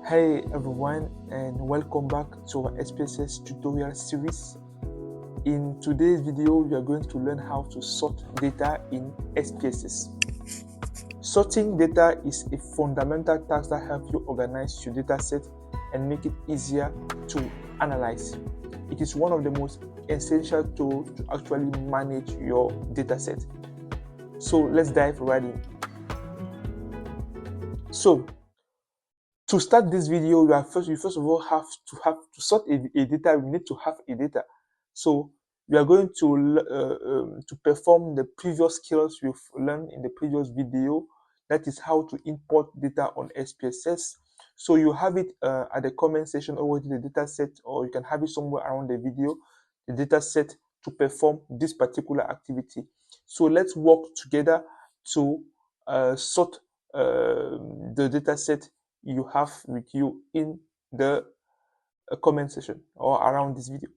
Hey everyone, and welcome back to our SPSS tutorial series. In today's video, we are going to learn how to sort data in SPSS. Sorting data is a fundamental task that helps you organize your data set and make it easier to analyze. It is one of the most essential tools to actually manage your data set. So let's dive right in. So to start this video, you first of all have to sort a data. We need to have a data. So we are going to perform the previous skills we've learned in the previous video. That is how to import data on SPSS. So you have it at the comment section over the data set, or you can have it somewhere around the video, the data set to perform this particular activity. So let's work together to sort the data set you have with you in the comment section or around this video.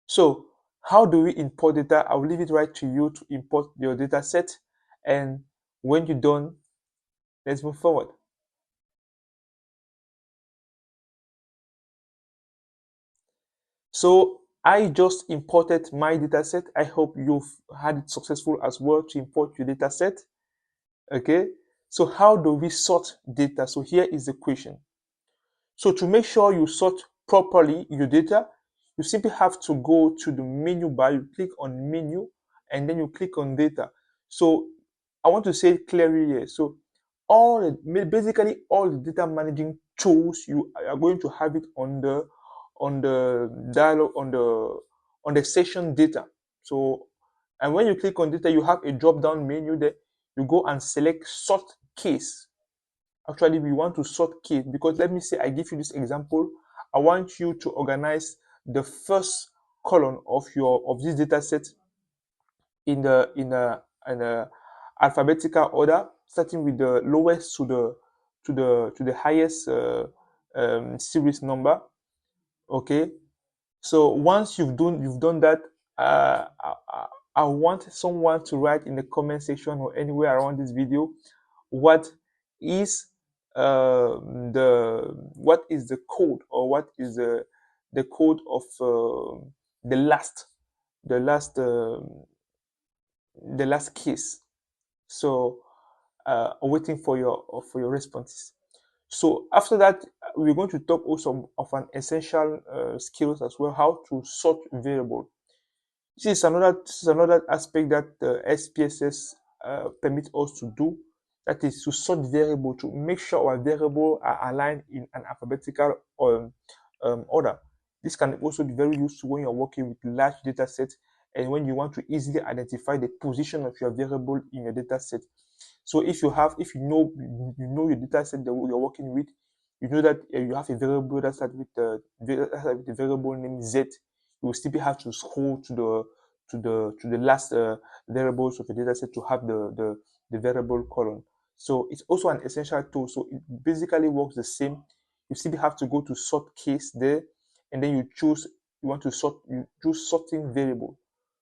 So how do we import data? I'll leave it right to you to import your data set, and when you're done, let's move forward. So I just imported my data set. I hope you've had it successful as well to import your data set. Okay, so how do we sort data? So here is the question. So to make sure you sort properly your data, you simply have to go to the menu bar, you click on menu, and then you click on data. So I want to say it clearly here. So basically all the data managing tools, you are going to have it on the dialog on the section data. So, and when you click on data, you have a drop down menu there. You go and select sort case. Actually, we want to sort case because let me say I give you this example. I want you to organize the first column of this data set in a alphabetical order, starting with the lowest to the highest series number. Okay, so once you've done that, I want someone to write in the comment section or anywhere around this video what is the code, or what is the code of the last case. So waiting for your responses. So after that, we're going to talk also of an essential skills as well, how to sort variable. This is another aspect that SPSS permits us to do. That is to sort variable, to make sure our variable are aligned in an alphabetical order. This can also be very useful when you're working with large data sets and when you want to easily identify the position of your variable in your data set. So if you know your data set that you're working with, you know that you have a variable that starts with the variable name Z. You will still have to scroll to the last variables of the data set to have the variable column. So it's also an essential tool. So it basically works the same. You still have to go to sort case there, and then you choose sorting variable.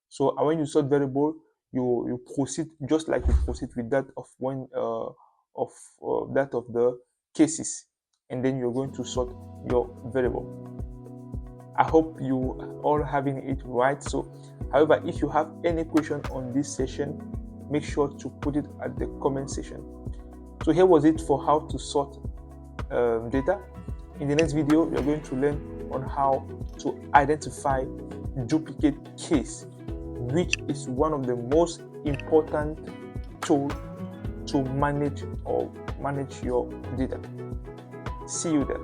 So when you sort variable, you proceed just like you proceed with that of that of the cases, and then you're going to sort your variable. I hope you are all having it right. So however, if you have any question on this session, make sure to put it at the comment section. So here was it for how to sort data. In the next video, we are going to learn on how to identify duplicate case, which is one of the most important tools to manage your data. See you there.